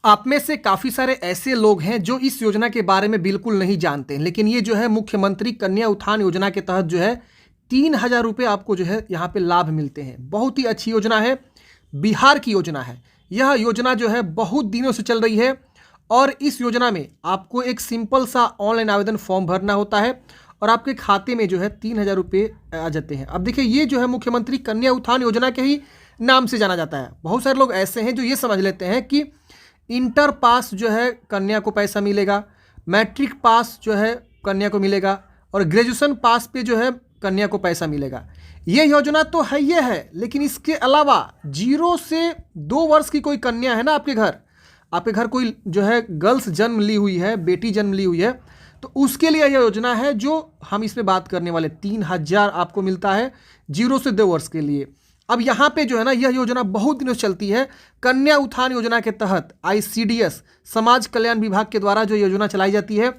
आप में से काफ़ी सारे ऐसे लोग हैं जो इस योजना के बारे में बिल्कुल नहीं जानते, लेकिन ये जो है मुख्यमंत्री कन्या उत्थान योजना के तहत जो है 3,000 रुपये आपको जो है यहाँ पे लाभ मिलते हैं। बहुत ही अच्छी योजना है, बिहार की योजना है। यह योजना जो है बहुत दिनों से चल रही है और इस योजना में आपको एक सिंपल सा ऑनलाइन आवेदन फॉर्म भरना होता है और आपके खाते में जो है 3,000 रुपये आ जाते हैं। अब देखिए, ये जो है मुख्यमंत्री कन्या उत्थान योजना के ही नाम से जाना जाता है। बहुत सारे लोग ऐसे हैं जो ये समझ लेते हैं कि इंटर पास जो है कन्या को पैसा मिलेगा, मैट्रिक पास जो है कन्या को मिलेगा और ग्रेजुएशन पास पे जो है कन्या को पैसा मिलेगा। ये योजना तो है ये है, लेकिन इसके अलावा 0 से 2 वर्ष की कोई कन्या है ना आपके घर कोई जो है गर्ल्स जन्म ली हुई है, बेटी जन्म ली हुई है, तो उसके लिए यह योजना है जो हम इसमें बात करने वाले। 3,000 आपको मिलता है 0 से 2 वर्ष के लिए। अब यहाँ पे जो है ना, यह योजना बहुत दिनों से चलती है। कन्या उत्थान योजना के तहत ICDS समाज कल्याण विभाग के द्वारा जो योजना चलाई जाती है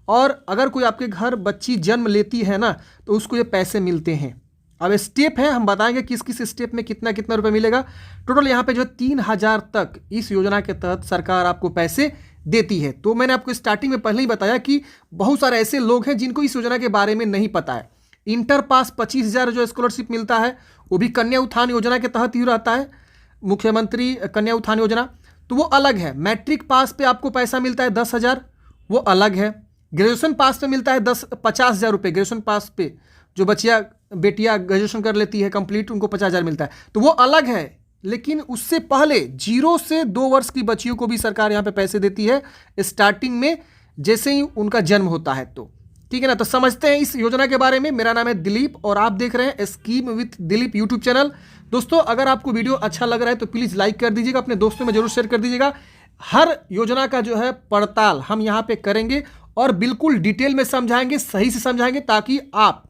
और अगर कोई आपके घर बच्ची जन्म लेती है ना तो उसको ये पैसे मिलते हैं। अब स्टेप है, हम बताएंगे किस किस स्टेप में कितना कितना रुपये मिलेगा। टोटल यहाँ पे जो 3,000 तक इस योजना के तहत सरकार आपको पैसे देती है। तो मैंने आपको स्टार्टिंग में पहले ही बताया कि बहुत सारे ऐसे लोग हैं जिनको इस योजना के बारे में नहीं पता है। इंटर पास 25,000 जो स्कॉलरशिप मिलता है वो भी कन्या उत्थान योजना के तहत ही रहता है, मुख्यमंत्री कन्या उत्थान योजना, तो वो अलग है। मैट्रिक पास पे आपको पैसा मिलता है 10,000, वो अलग है। ग्रेजुएशन पास पे मिलता है 50,000 रुपये। ग्रेजुएशन पास पे जो बेटियाँ ग्रेजुएशन कर लेती है कंप्लीट, उनको 50,000 मिलता है, तो वो अलग है। लेकिन उससे पहले 0 से 2 वर्ष की बच्चियों को भी सरकार यहाँ पे पैसे देती है स्टार्टिंग में, जैसे ही उनका जन्म होता है। तो ठीक है ना, तो समझते हैं इस योजना के बारे में। मेरा नाम है दिलीप और आप देख रहे हैं scheme with Dilip YouTube channel. दोस्तों, अगर आपको वीडियो अच्छा लग रहा है तो प्लीज़ लाइक कर दीजिएगा, अपने दोस्तों में जरूर शेयर कर दीजिएगा। हर योजना का जो है पड़ताल हम यहाँ पे करेंगे और बिल्कुल डिटेल में समझाएंगे, सही से समझाएंगे, ताकि आप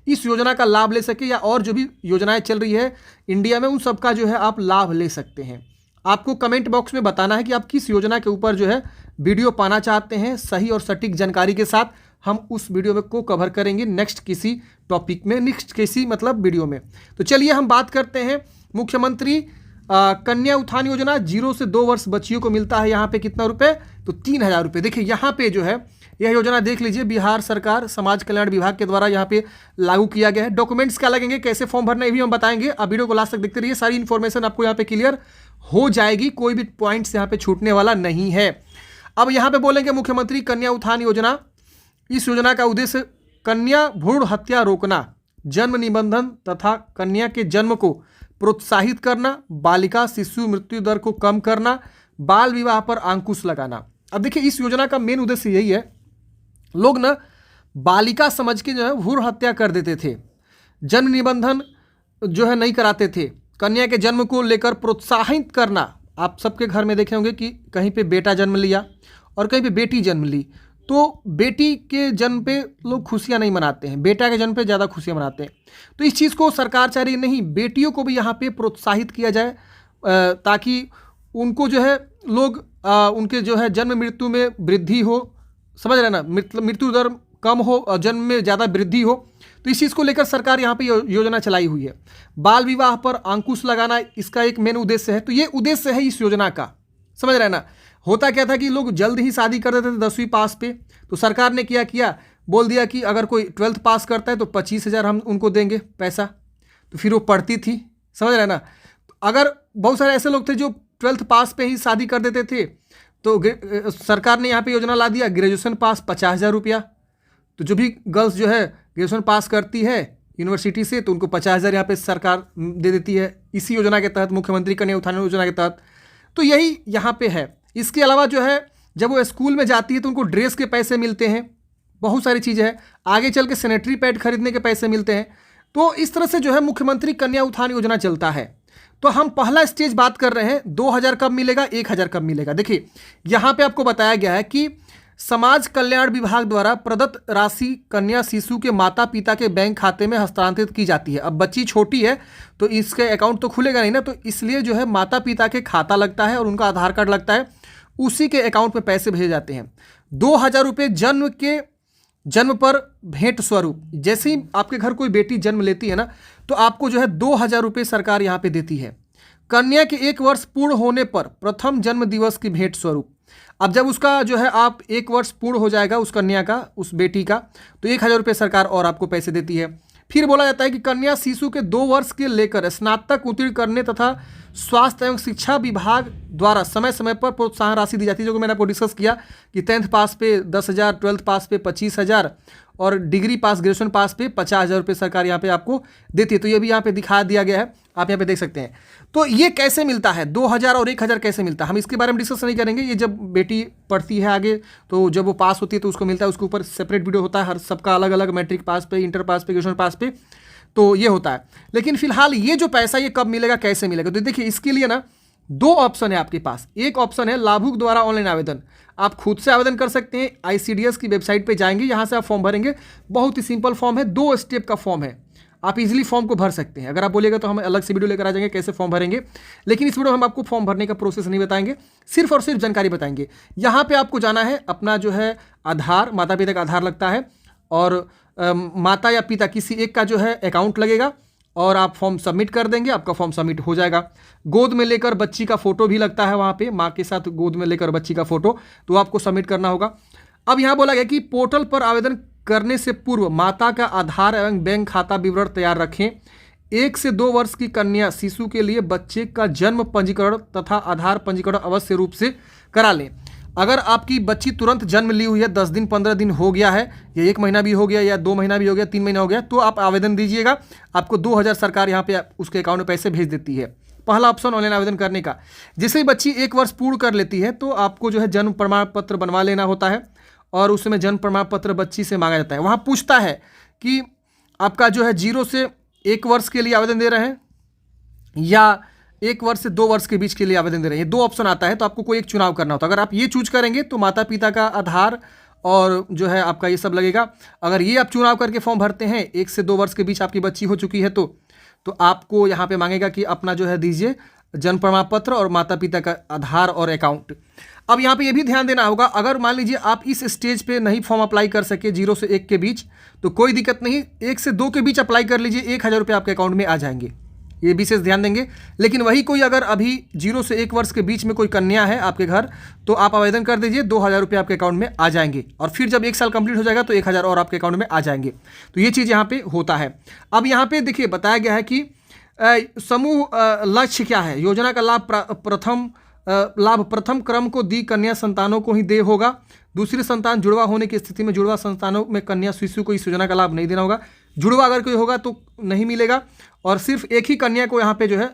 इस योजना का लाभ ले सके या और जो भी योजनाएं चल रही है इंडिया में उन सब का जो है आप लाभ ले सकते हैं। आपको कमेंट बॉक्स में बताना है कि आप किस योजना के ऊपर जो है वीडियो पाना चाहते हैं। सही और सटीक जानकारी के साथ हम उस वीडियो में को कवर करेंगे नेक्स्ट किसी टॉपिक में, नेक्स्ट किसी मतलब वीडियो में। तो चलिए हम बात करते हैं मुख्यमंत्री कन्या उत्थान योजना। 0 से 2 वर्ष बच्चियों को मिलता है यहाँ पे कितना रुपए, तो 3,000 रुपये। देखिए यहाँ पे जो है यह योजना देख लीजिए, बिहार सरकार समाज कल्याण विभाग के द्वारा यहाँ पे लागू किया गया है। डॉक्यूमेंट्स क्या लगेंगे, कैसे फॉर्म भरना, ये भी हम बताएंगे। अब वीडियो को लास्ट तक देखते रहिए, सारी इन्फॉर्मेशन आपको यहाँ पे क्लियर हो जाएगी, कोई भी पॉइंट्स यहाँ पे छूटने वाला नहीं है। अब यहाँ पे बोलेंगे मुख्यमंत्री कन्या उत्थान योजना। इस योजना का उद्देश्य कन्या भ्रूण हत्या रोकना, जन्म निबंधन तथा कन्या के जन्म को प्रोत्साहित करना, बालिका शिशु मृत्यु दर को कम करना, बाल विवाह पर अंकुश लगाना। अब देखिए, इस योजना का मेन उद्देश्य यही है। लोग ना बालिका समझ के जो है भ्रूण हत्या कर देते थे, जन्म निबंधन जो है नहीं कराते थे। कन्या के जन्म को लेकर प्रोत्साहित करना। आप सबके घर में देखे होंगे कि कहीं पे बेटा जन्म लिया और कहीं पे बेटी जन्म ली, तो बेटी के जन्म पे लोग खुशियां नहीं मनाते हैं, बेटा के जन्म पे ज़्यादा खुशियां मनाते हैं। तो इस चीज़ को सरकार चाह रही नहीं, बेटियों को भी यहाँ पे प्रोत्साहित किया जाए ताकि उनको जो है लोग उनके जो है जन्म मृत्यु में वृद्धि हो, समझ रहे ना, मृत्यु दर कम हो और जन्म में ज़्यादा वृद्धि हो। तो इस चीज़ को लेकर सरकार यहाँ पे योजना चलाई हुई है। बाल विवाह पर अंकुश लगाना इसका एक मेन उद्देश्य है। तो ये उद्देश्य है इस योजना का, समझ रहे ना। होता क्या था कि लोग जल्द ही शादी कर देते थे 10वीं पास पे, तो सरकार ने क्या किया, बोल दिया कि अगर कोई 12th पास करता है तो 25,000 हम उनको देंगे पैसा, तो फिर वो पढ़ती थी, समझ रहे ना। तो अगर बहुत सारे ऐसे लोग थे जो 12th पास पे ही शादी कर देते थे, तो सरकार ने यहाँ पे योजना ला दिया ग्रेजुएशन पास 50,000 रुपया। तो जो भी गर्ल्स जो है ग्रेजुएशन पास करती है यूनिवर्सिटी से, तो उनको 50,000 यहाँ पे सरकार दे देती है इसी योजना के तहत, मुख्यमंत्री कन्या उत्थान योजना के तहत। तो यही यहाँ पे है। इसके अलावा जो है जब वो स्कूल में जाती है तो उनको ड्रेस के पैसे मिलते हैं, बहुत सारी चीज़ें हैं, आगे चल के सैनिटरी पैड खरीदने के पैसे मिलते हैं। तो इस तरह से जो है मुख्यमंत्री कन्या उत्थान योजना चलता है। तो हम पहला स्टेज बात कर रहे हैं, 2,000 कब मिलेगा, 1,000 कब मिलेगा। देखिए यहाँ पे आपको बताया गया है कि समाज कल्याण विभाग द्वारा प्रदत्त राशि कन्या शिशु के माता पिता के बैंक खाते में हस्तांतरित की जाती है। अब बच्ची छोटी है तो इसके अकाउंट तो खुलेगा नहीं ना, तो इसलिए जो है माता पिता के खाता लगता है और उनका आधार कार्ड लगता है, उसी के अकाउंट में पैसे भेजे जाते हैं। 2,000 रुपये जन्म पर भेंट स्वरूप। जैसे ही आपके घर कोई बेटी जन्म लेती है ना, तो आपको जो है 2,000 रुपये सरकार यहाँ पे देती है। कन्या के 1 वर्ष पूर्ण होने पर प्रथम जन्म दिवस की भेंट स्वरूप। अब जब उसका जो है आप 1 वर्ष पूर्ण हो जाएगा उस कन्या का, उस बेटी का, तो 1,000 रुपये सरकार और आपको पैसे देती है। फिर बोला जाता है कि कन्या शिशु के 2 वर्ष के लेकर स्नातक उत्तीर्ण करने तथा स्वास्थ्य एवं शिक्षा विभाग द्वारा समय समय पर प्रोत्साहन राशि दी जाती है, जो कि मैंने आपको डिस्कस किया कि 10th पास पे 10,000, 12th पास पे 25,000 और डिग्री पास, ग्रेजुएशन पास पे 50,000 रुपये सरकार यहाँ पे आपको देती है। तो ये भी यहाँ पे दिखा दिया गया है, आप यहाँ पे देख सकते हैं। तो ये कैसे मिलता है, 2,000 और 1,000 कैसे मिलता है, हम इसके बारे में डिस्कस नहीं करेंगे। ये जब बेटी पढ़ती है आगे, तो जब वो पास होती है तो उसको मिलता है, उसके ऊपर सेपरेट वीडियो होता है हर सबका अलग अलग, मैट्रिक पास पे, इंटर पास पे, ग्रेजुएशन पास पे, तो ये होता है। लेकिन फिलहाल ये जो पैसा ये कब मिलेगा, कैसे मिलेगा, तो देखिए इसके लिए ना 2 ऑप्शन है आपके पास। एक ऑप्शन है लाभुक द्वारा ऑनलाइन आवेदन, आप खुद से आवेदन कर सकते हैं। ICDS की वेबसाइट पे जाएंगे, यहाँ से आप फॉर्म भरेंगे। बहुत ही सिंपल फॉर्म है, 2 स्टेप का फॉर्म है, आप इजीली फॉर्म को भर सकते हैं। अगर आप बोलिएगा तो हम अलग से वीडियो लेकर आ जाएंगे कैसे फॉर्म भरेंगे, लेकिन इस वीडियो में हम आपको फॉर्म भरने का प्रोसेस नहीं बताएंगे, सिर्फ और सिर्फ जानकारी बताएंगे। यहाँ पे आपको जाना है, अपना जो है आधार, माता पिता का आधार लगता है, और माता या पिता किसी एक का जो है अकाउंट लगेगा, और आप फॉर्म सबमिट कर देंगे, आपका फॉर्म सबमिट हो जाएगा। गोद में लेकर बच्ची का फोटो भी लगता है वहाँ पे, माँ के साथ गोद में लेकर बच्ची का फोटो, तो आपको सबमिट करना होगा। अब यहाँ बोला गया कि पोर्टल पर आवेदन करने से पूर्व माता का आधार एवं बैंक खाता विवरण तैयार रखें। 1 से 2 वर्ष की कन्या शिशु के लिए बच्चे का जन्म पंजीकरण तथा आधार पंजीकरण अवश्य रूप से करा लें। अगर आपकी बच्ची तुरंत जन्म ली हुई है, 10 दिन 15 दिन हो गया है, या 1 महीना भी हो गया, या 2 महीना भी हो गया, 3 महीना हो गया, तो आप आवेदन दीजिएगा। आपको 2,000 सरकार यहाँ पे उसके अकाउंट में पैसे भेज देती है। पहला ऑप्शन ऑनलाइन आवेदन करने का। जैसे ही बच्ची 1 वर्ष पूर्ण कर लेती है तो आपको जो है जन्म प्रमाण पत्र बनवा लेना होता है, और उस समय जन्म प्रमाण पत्र बच्ची से मांगा जाता है। वहाँ पूछता है कि आपका जो है 0 से 1 वर्ष के लिए आवेदन दे रहे हैं या 1 वर्ष से 2 वर्ष के बीच के लिए आवेदन दे रहे हैं। 2 ऑप्शन आता है, तो आपको कोई एक चुनाव करना होता है। अगर आप ये चूज करेंगे तो माता पिता का आधार और जो है आपका ये सब लगेगा। अगर ये आप चुनाव करके फॉर्म भरते हैं, 1 से 2 वर्ष के बीच आपकी बच्ची हो चुकी है, तो आपको यहाँ पे मांगेगा कि अपना जो है दीजिए जन्म प्रमाण पत्र और माता पिता का आधार और अकाउंट। अब यहाँ पे ये भी ध्यान देना होगा, अगर मान लीजिए आप इस स्टेज पे नहीं फॉर्म अप्लाई कर सके 0 से 1 के बीच, तो कोई दिक्कत नहीं, 1 से 2 के बीच अप्लाई कर लीजिए, 1,000 रुपये आपके अकाउंट में आ जाएंगे, ये विशेष ध्यान देंगे। लेकिन वही कोई अगर अभी 0 से 1 वर्ष के बीच में कोई कन्या है आपके घर, तो आप आवेदन कर दीजिए, 2,000 रुपये आपके अकाउंट में आ जाएंगे, और फिर जब 1 साल कंप्लीट हो जाएगा तो 1,000 और आपके अकाउंट में आ जाएंगे। तो ये चीज़ यहाँ पे होता है। अब यहाँ पे देखिए बताया गया है कि समूह लक्ष्य क्या है, योजना का लाभ प्रथम क्रम को दी कन्या संतानों को ही दे होगा। दूसरी संतान जुड़वा होने की स्थिति में जुड़वा संतानों में कन्या शिशु को इस योजना का लाभ नहीं देना होगा। जुड़वा अगर कोई होगा तो नहीं मिलेगा, और सिर्फ एक ही कन्या को यहाँ पे जो है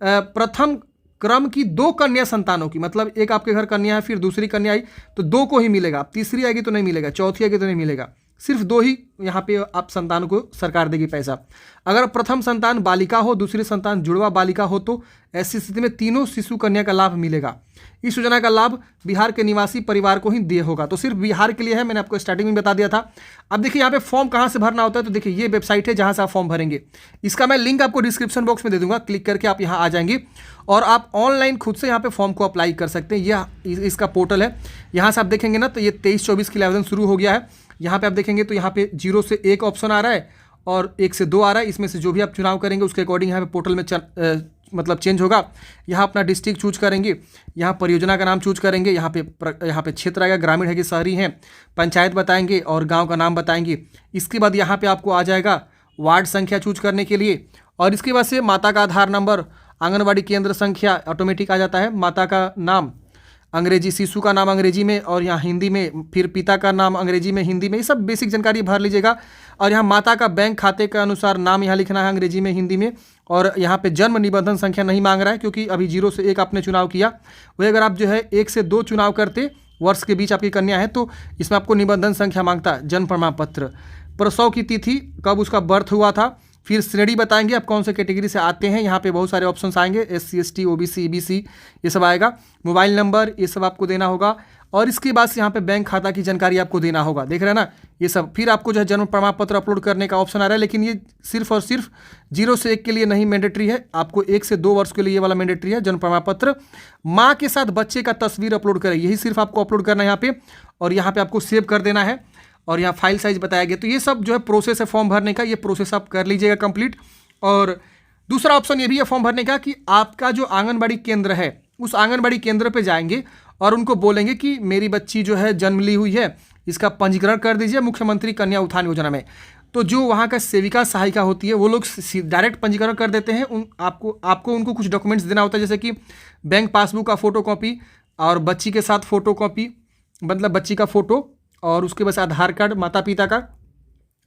प्रथम क्रम की 2 कन्या संतानों की, मतलब एक आपके घर कन्या है, फिर दूसरी कन्या आई तो 2 को ही मिलेगा, तीसरी आएगी तो नहीं मिलेगा, चौथी आएगी तो नहीं मिलेगा, सिर्फ 2 ही यहाँ पे आप संतान को सरकार देगी पैसा। अगर प्रथम संतान बालिका हो, दूसरी संतान जुड़वा बालिका हो, तो ऐसी स्थिति में तीनों शिशु कन्या का लाभ मिलेगा। इस योजना का लाभ बिहार के निवासी परिवार को ही दिए होगा, तो सिर्फ बिहार के लिए है, मैंने आपको स्टार्टिंग में बता दिया था। अब देखिए यहाँ पे फॉर्म कहाँ से भरना होता है, तो देखिए ये वेबसाइट है जहाँ से आप फॉर्म भरेंगे, इसका मैं लिंक आपको डिस्क्रिप्शन बॉक्स में दे दूंगा, क्लिक करके आप यहाँ आ जाएंगे और आप ऑनलाइन खुद से यहाँ पे फॉर्म को अप्लाई कर सकते हैं। यह इसका पोर्टल है, यहाँ से आप देखेंगे ना तो ये 23-24 के लिए आवेदन शुरू हो गया है। यहाँ पे आप देखेंगे तो यहाँ पे 0 से 1 ऑप्शन आ रहा है और 1 से 2 आ रहा है, इसमें से जो भी आप चुनाव करेंगे उसके अकॉर्डिंग यहाँ पे पोर्टल में मतलब चेंज होगा। यहाँ अपना डिस्ट्रिक्ट चूज करेंगे, यहाँ परियोजना का नाम चूज करेंगे, यहाँ पे क्षेत्र आएगा, ग्रामीण है कि शहरी हैं, पंचायत बताएंगे और गांव का नाम बताएंगे। इसके बाद यहाँ पे आपको आ जाएगा वार्ड संख्या चूज करने के लिए, और इसके बाद से माता का आधार नंबर, आंगनबाड़ी केंद्र संख्या ऑटोमेटिक आ जाता है, माता का नाम अंग्रेजी, शिशु का नाम अंग्रेजी में और यहाँ हिंदी में, फिर पिता का नाम अंग्रेजी में, हिंदी में, ये सब बेसिक जानकारी भर लीजिएगा। और यहाँ माता का बैंक खाते के अनुसार नाम यहाँ लिखना है अंग्रेजी में, हिंदी में, और यहाँ पे जन्म निबंधन संख्या नहीं मांग रहा है क्योंकि अभी 0 से 1 आपने चुनाव किया। वही अगर आप जो है 1 से 2 चुनाव करते वर्ष के बीच आपकी कन्या है तो इसमें आपको निबंधन संख्या मांगता है, जन्म प्रमाण पत्र, प्रसव की तिथि, कब उसका बर्थ हुआ था, फिर श्रेणी बताएंगे आप कौन से कैटेगरी से आते हैं, यहाँ पे बहुत सारे ऑप्शंस आएंगे, SC ST OBC EBC ये सब आएगा, मोबाइल नंबर ये सब आपको देना होगा, और इसके बाद से यहाँ पे बैंक खाता की जानकारी आपको देना होगा, देख रहे हैं ना ये सब। फिर आपको जो है जन्म प्रमाण पत्र अपलोड करने का ऑप्शन आ रहा है, लेकिन ये सिर्फ और सिर्फ 0 से 1 के लिए नहीं मैंडेटरी है, आपको 1 से 2 वर्ष के लिए ये वाला मैंडेटरी है। जन्म प्रमाण पत्र, माँ के साथ बच्चे का तस्वीर अपलोड करें, यही सिर्फ आपको अपलोड करना है यहाँ पे, और यहाँ पे आपको सेव कर देना है, और यहाँ फाइल साइज बताया गया। तो ये सब जो है प्रोसेस है फॉर्म भरने का, ये प्रोसेस आप कर लीजिएगा कंप्लीट। और दूसरा ऑप्शन ये भी है फॉर्म भरने का कि आपका जो आंगनबाड़ी केंद्र है उस आंगनबाड़ी केंद्र पे जाएंगे और उनको बोलेंगे कि मेरी बच्ची जो है जन्म ली हुई है, इसका पंजीकरण कर दीजिए मुख्यमंत्री कन्या उत्थान योजना में। तो जो वहाँ का सेविका सहायिका होती है वो लोग डायरेक्ट पंजीकरण कर देते हैं। आपको उनको कुछ डॉक्यूमेंट्स देना होता है, जैसे कि बैंक पासबुक का फोटो कॉपी और बच्ची के साथ फोटो कॉपी, मतलब बच्ची का फोटो, और उसके बाद आधार कार्ड माता पिता का।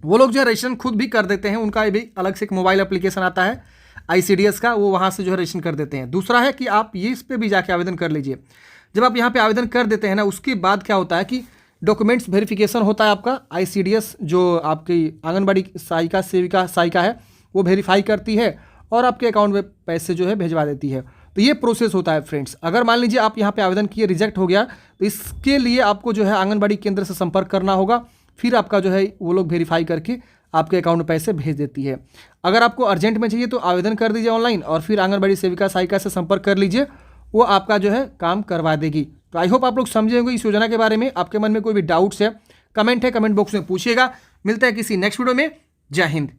वो लोग जो है रजिस्ट्रेशन खुद भी कर देते हैं, उनका भी अलग से एक मोबाइल एप्लीकेशन आता है ICDS का, वो वहाँ से जो है रजिस्ट्रेशन कर देते हैं। दूसरा है कि आप ये इस पर भी जाके आवेदन कर लीजिए। जब आप यहाँ पे आवेदन कर देते हैं ना, उसके बाद क्या होता है कि डॉक्यूमेंट्स वेरिफिकेशन होता है आपका। ICDS जो आपकी आंगनबाड़ी सहायिका सेविका सहायिका है वो वेरीफाई करती है और आपके अकाउंट में पैसे जो है भेजवा देती है। तो ये प्रोसेस होता है फ्रेंड्स। अगर मान लीजिए आप यहाँ पे आवेदन किए, रिजेक्ट हो गया, तो इसके लिए आपको जो है आंगनबाड़ी केंद्र से संपर्क करना होगा, फिर आपका जो है वो लोग वेरीफाई करके आपके अकाउंट में पैसे भेज देती है। अगर आपको अर्जेंट में चाहिए तो आवेदन कर दीजिए ऑनलाइन और फिर आंगनबाड़ी सेविका सहायिका से संपर्क कर लीजिए, वो आपका जो है काम करवा देगी। तो आई होप आप लोग समझे होंगे इस योजना के बारे में। आपके मन में कोई भी डाउट्स है, कमेंट बॉक्स में पूछिएगा। मिलता है किसी नेक्स्ट वीडियो में। जय हिंद।